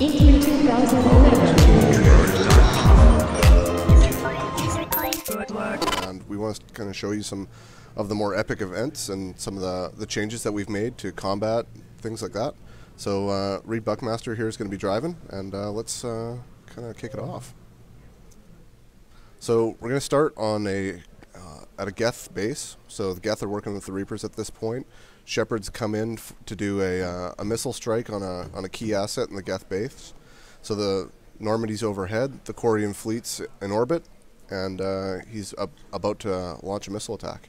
into 2011. And we want to kind of show you some of the more epic events and some of the changes that we've made to combat, things like that. So Reed Buckmaster here is going to be driving, and let's kind of kick it off. So we're going to start on at a Geth base. So the Geth are working with the Reapers at this point. Shepard's come in to do a missile strike on a key asset in the Geth base. So the Normandy's overhead, the Quarian fleet's in orbit, and he's about to launch a missile attack.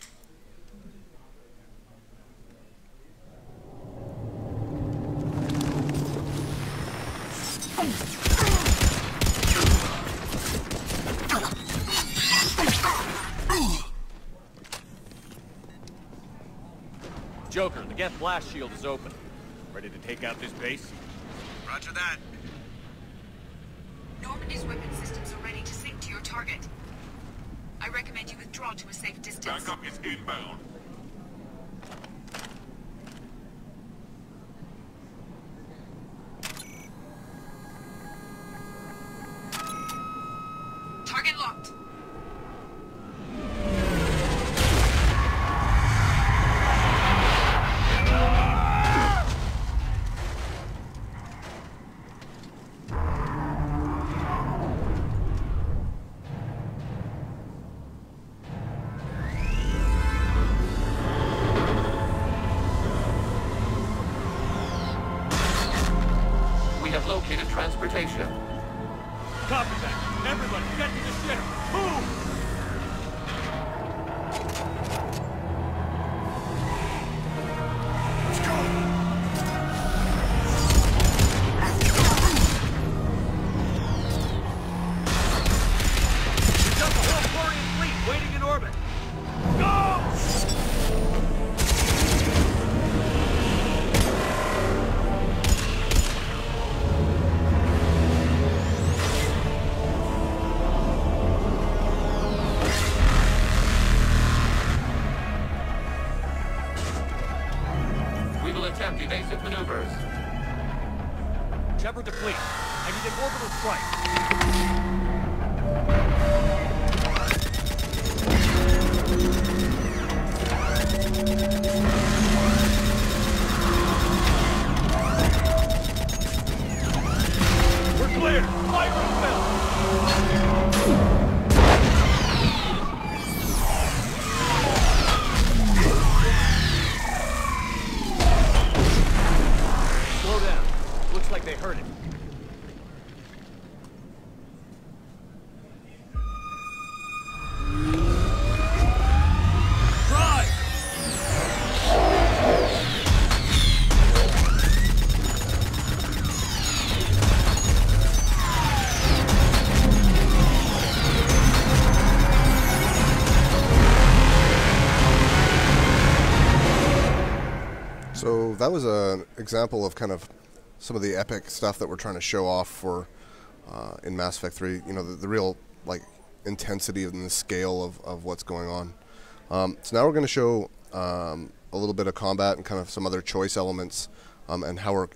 Joker, the Geth blast shield is open. Ready to take out this base? Roger that. Normandy's weapon systems are ready to sink to your target. I recommend you withdraw to a safe distance. Backup is inbound. Target locked. Located transportation. Copy that. Everybody, get to the ship. Move! Let's go. We've got the whole Quarian fleet waiting in orbit. Go! Attempt evasive maneuvers. Shepard to fleet. I need an orbital strike. We're clear. Fire and fill. Looks like they heard it. Drive! So that was an example of kind of some of the epic stuff that we're trying to show off for in Mass Effect 3. You know, the real like intensity and the scale of what's going on. So now we're going to show a little bit of combat and kind of some other choice elements and how we're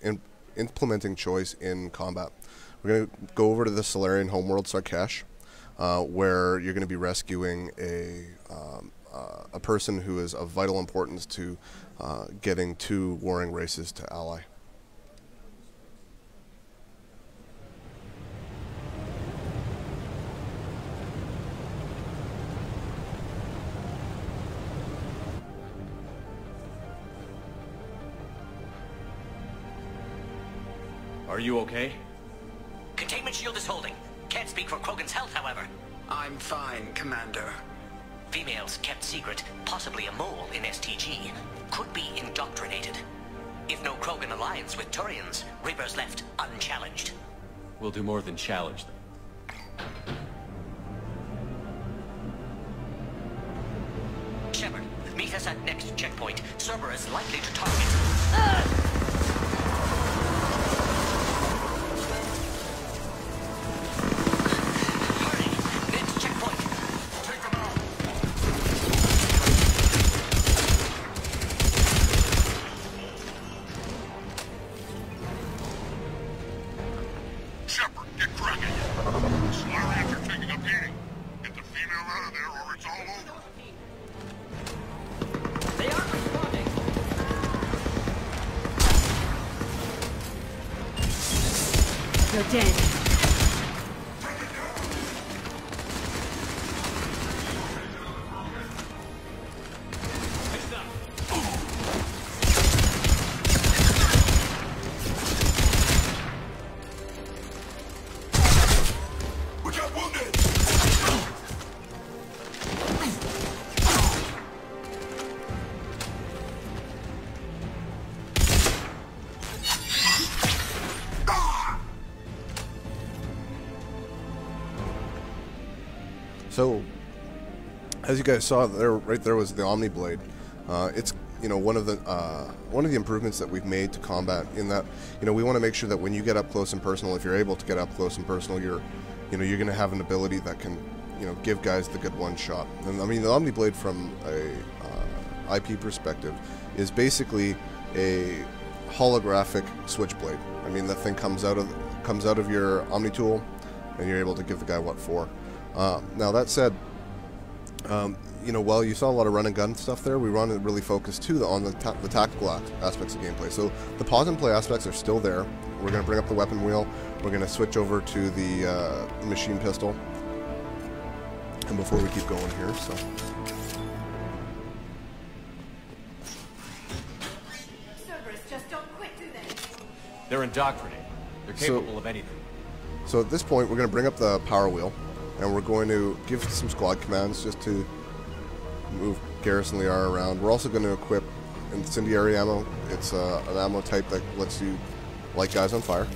implementing choice in combat. We're going to go over to the Salarian homeworld, Sarkesh, where you're going to be rescuing a person who is of vital importance to getting two warring races to ally. Are you okay? Containment shield is holding. Can't speak for Krogan's health, however. I'm fine, Commander. Females kept secret, possibly a mole in STG, could be indoctrinated. If no Krogan alliance with Turians, Reapers left unchallenged. We'll do more than challenge them. Shepard, meet us at next checkpoint. Cerberus likely to target. tracking you. Smart after taking a beating. Get the female out of there or it's all over. They aren't responding. You're dead. We got wounded! So, as you guys saw there, right there was the Omni Blade. It's one of the improvements that we've made to combat. In that, we want to make sure that when you get up close and personal, if you're able to get up close and personal, you're going to have an ability that can, give guys the good one shot. And I mean, the Omni Blade from a IP perspective is basically a holographic switchblade. I mean, that thing comes out of your Omni tool, and you're able to give the guy what for. Now that said, while you saw a lot of run and gun stuff there, we want to really focus too on the tactical aspects of gameplay. So the pause and play aspects are still there. We're going to bring up the weapon wheel. We're going to switch over to the machine pistol. And before we keep going here, so. Cerberus just don't quit, do they? They're indoctrinated. They're capable of anything. So at this point, we're going to bring up the power wheel, and we're going to give some squad commands just to move Garrison Liara around. We're also going to equip incendiary ammo. It's an ammo type that lets you light guys on fire.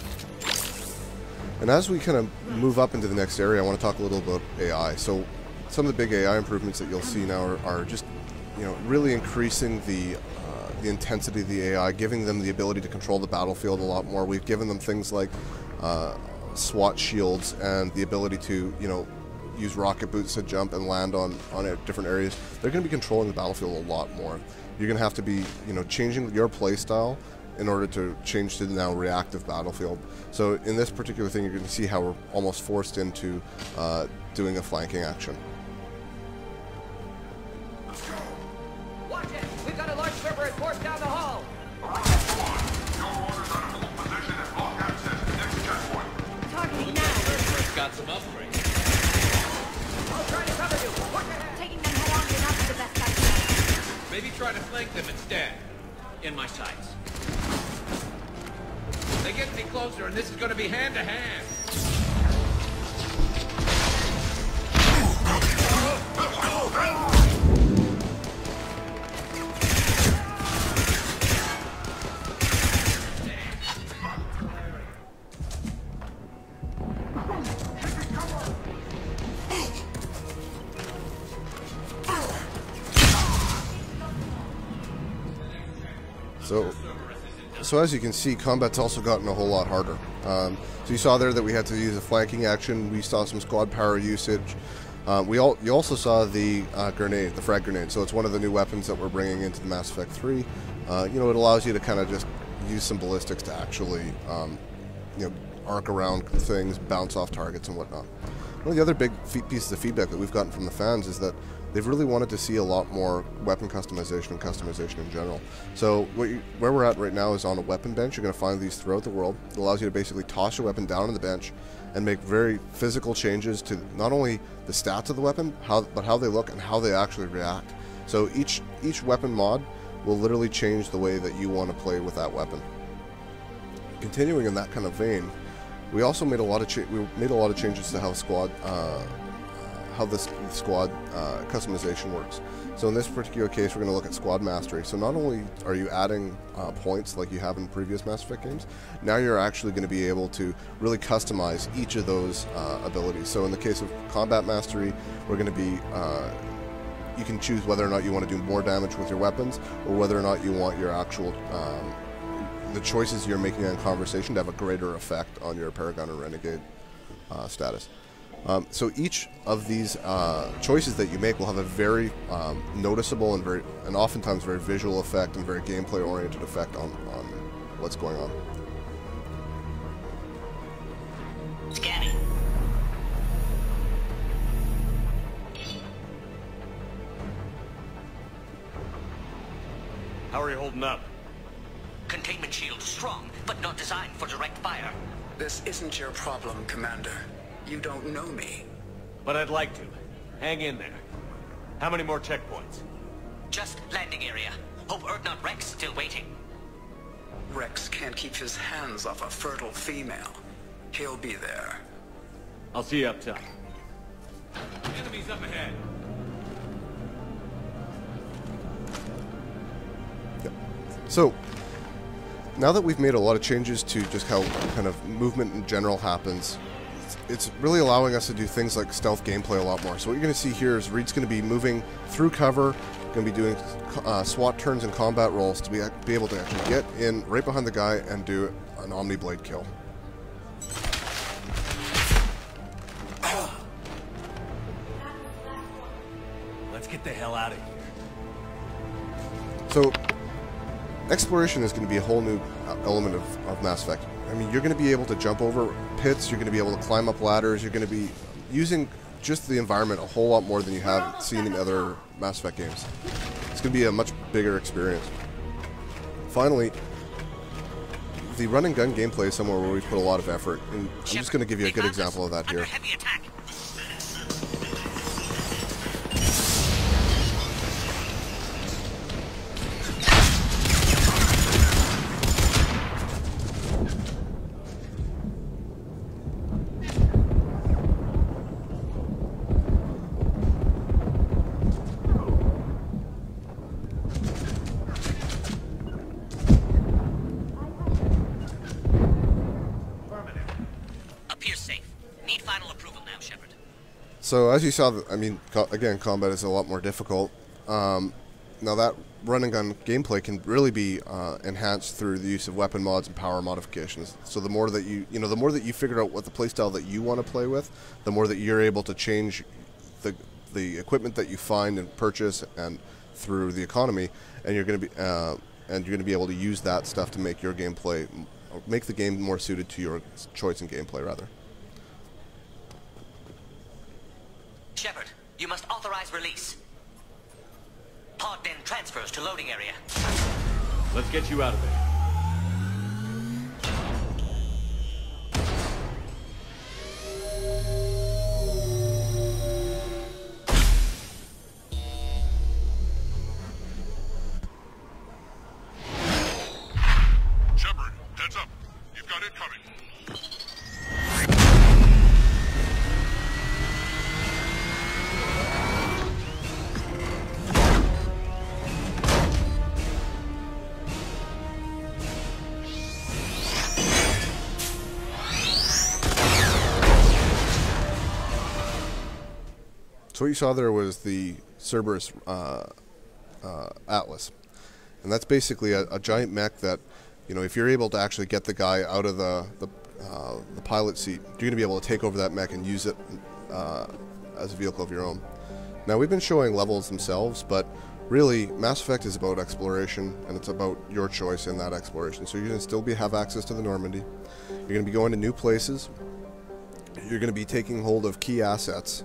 And as we kind of move up into the next area, I want to talk a little about AI. So some of the big AI improvements that you'll see now are just, really increasing the intensity of the AI, giving them the ability to control the battlefield a lot more. We've given them things like SWAT shields and the ability to, use rocket boots to jump and land on different areas. They're going to be controlling the battlefield a lot more. You're going to have to be, changing your play style in order to change to the now reactive battlefield. So in this particular thing, you're going to see how we're almost forced into doing a flanking action. Watch it! We've got a large Cerberus force down the hall! Targeting now. Got some upgrades. I'll try to cover you! Watch ahead! Taking them head on is not the best idea. Maybe try to flank them instead. In my sights. They get me closer, and this is going to be hand to hand. So as you can see, combat's also gotten a whole lot harder. So you saw there that we had to use a flanking action. We saw some squad power usage. You also saw the grenade, the frag grenade. So it's one of the new weapons that we're bringing into the Mass Effect 3. It allows you to kind of just use some ballistics to actually, arc around things, bounce off targets and whatnot. One of the other big pieces of feedback that we've gotten from the fans is that they've really wanted to see a lot more weapon customization and customization in general. So where we're at right now is on a weapon bench. You're going to find these throughout the world. It allows you to basically toss your weapon down on the bench and make very physical changes to not only the stats of the weapon, but how they look and how they actually react. So each weapon mod will literally change the way that you want to play with that weapon. Continuing in that kind of vein, we also made a lot of changes to how the squad customization works. So in this particular case, we're going to look at squad mastery. So not only are you adding points like you have in previous Mass Effect games, now you're actually going to be able to really customize each of those abilities. So in the case of combat mastery, we're going to be you can choose whether or not you want to do more damage with your weapons, or whether or not you want your actual the choices you're making in conversation to have a greater effect on your Paragon or Renegade status. So each of these choices that you make will have a very noticeable and oftentimes very visual effect and very gameplay-oriented effect on what's going on. Scanning. How are you holding up? Containment shield strong, but not designed for direct fire. This isn't your problem, Commander. You don't know me. But I'd like to. Hang in there. How many more checkpoints? Just landing area. Hope Urdnot Rex still waiting. Rex can't keep his hands off a fertile female. He'll be there. I'll see you up top. Enemies up ahead. So, now that we've made a lot of changes to just how kind of movement in general happens, it's really allowing us to do things like stealth gameplay a lot more. So what you're going to see here is Reed's going to be moving through cover, going to be doing SWAT turns and combat rolls to be able to actually get in right behind the guy and do an Omni-Blade kill. Let's get the hell out of here. So, exploration is going to be a whole new element of Mass Effect. I mean, you're going to be able to jump over pits, you're going to be able to climb up ladders, you're going to be using just the environment a whole lot more than you have seen in other Mass Effect games. It's going to be a much bigger experience. Finally, the run and gun gameplay is somewhere where we've put a lot of effort, and I'm just going to give you a good example of that here. Heavy attack. So as you saw, I mean, again, combat is a lot more difficult. Now that run and gun gameplay can really be enhanced through the use of weapon mods and power modifications. So the more that the more that you figure out what the playstyle that you want to play with, the more that you're able to change the equipment that you find and purchase and through the economy, and you're going to be able to use that stuff to make your gameplay, make the game more suited to your choice in gameplay rather. Shepard, you must authorize release. Pod then transfers to loading area. Let's get you out of there. Shepard, heads up. You've got it coming. So what you saw there was the Cerberus Atlas, and that's basically a giant mech that, you know, if you're able to actually get the guy out of the pilot seat, you're going to be able to take over that mech and use it as a vehicle of your own. Now we've been showing levels themselves, but really Mass Effect is about exploration, and it's about your choice in that exploration. So you're going to still have access to the Normandy. You're going to be going to new places. You're going to be taking hold of key assets.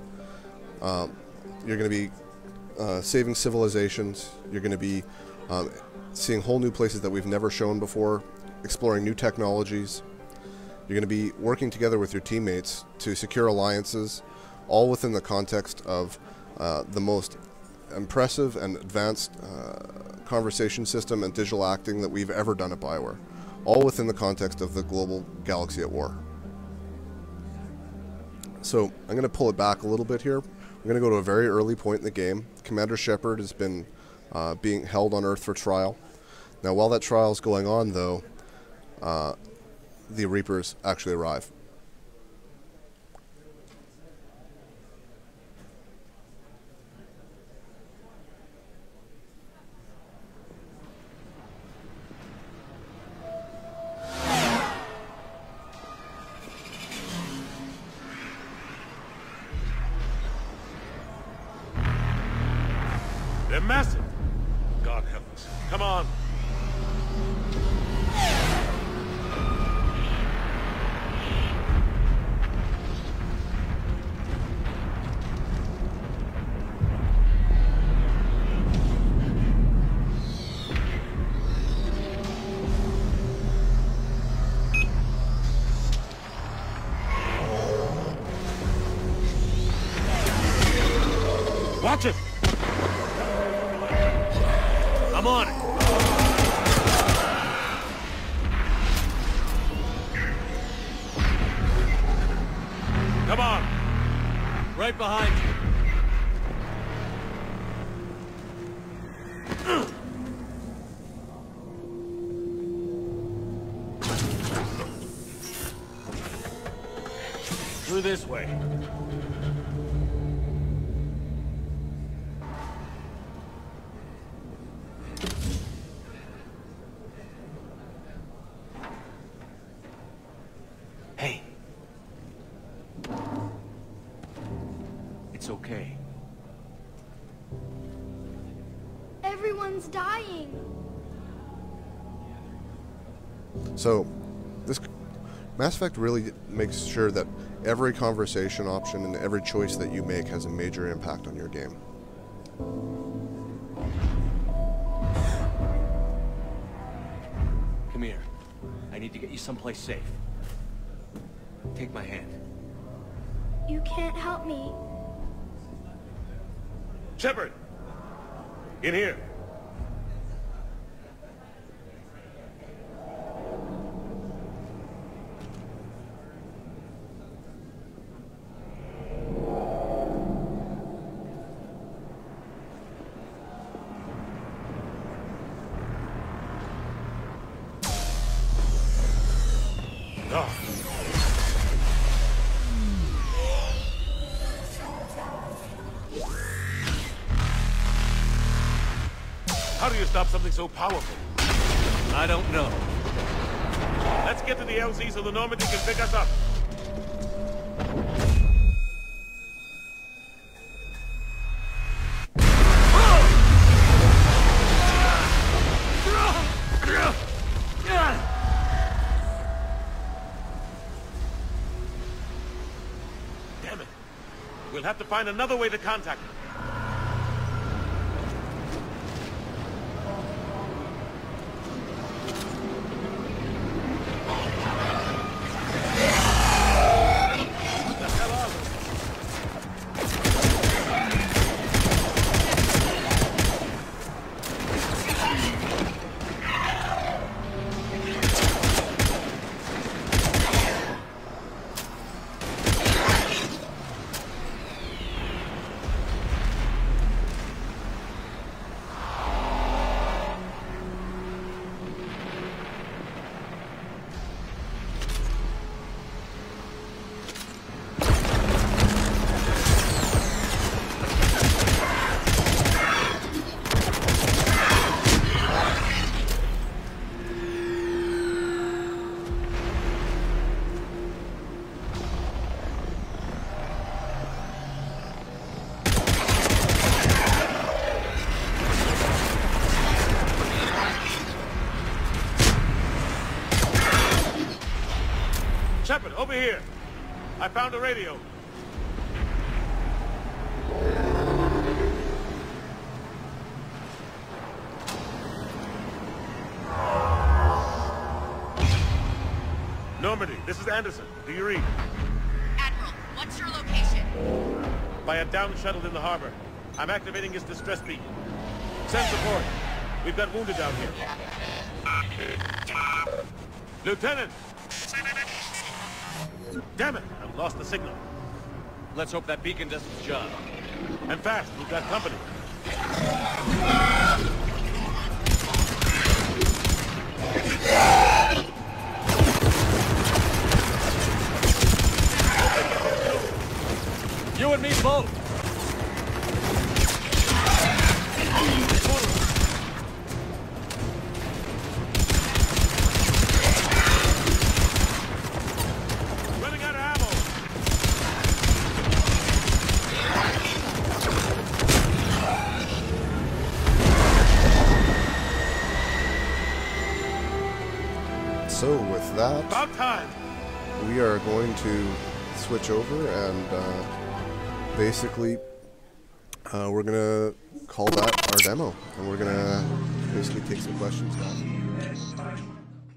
You're going to be saving civilizations. You're going to be seeing whole new places that we've never shown before, exploring new technologies. You're going to be working together with your teammates to secure alliances, all within the context of the most impressive and advanced conversation system and digital acting that we've ever done at BioWare, all within the context of the global galaxy at war. So I'm going to pull it back a little bit here. We're going to go to a very early point in the game. Commander Shepard has been being held on Earth for trial. Now, while that trial is going on, though, the Reapers actually arrive. They're massive. God help us. Come on. Watch it! I'm on it. Come on. Right behind you. Through this way. Hey. It's okay. Everyone's dying. So, this Mass Effect really makes sure that every conversation option and every choice that you make has a major impact on your game. Come here. I need to get you someplace safe. Take my hand. You can't help me. Shepard! In here. How do you stop something so powerful? I don't know. Let's get to the LZ so the Normandy can pick us up. Damn it. We'll have to find another way to contact them. Shepard, over here. I found a radio. Normandy, this is Anderson. Do you read? Admiral, what's your location? By a downed shuttle in the harbor. I'm activating his distress beacon. Send support. We've got wounded down here. Lieutenant! Damn it! I've lost the signal. Let's hope that beacon does its job. And fast, we've got company. You and me both. Running out of ammo. So with that, About time. we are going to switch over and basically we're gonna call that our demo, and we're gonna basically take some questions now.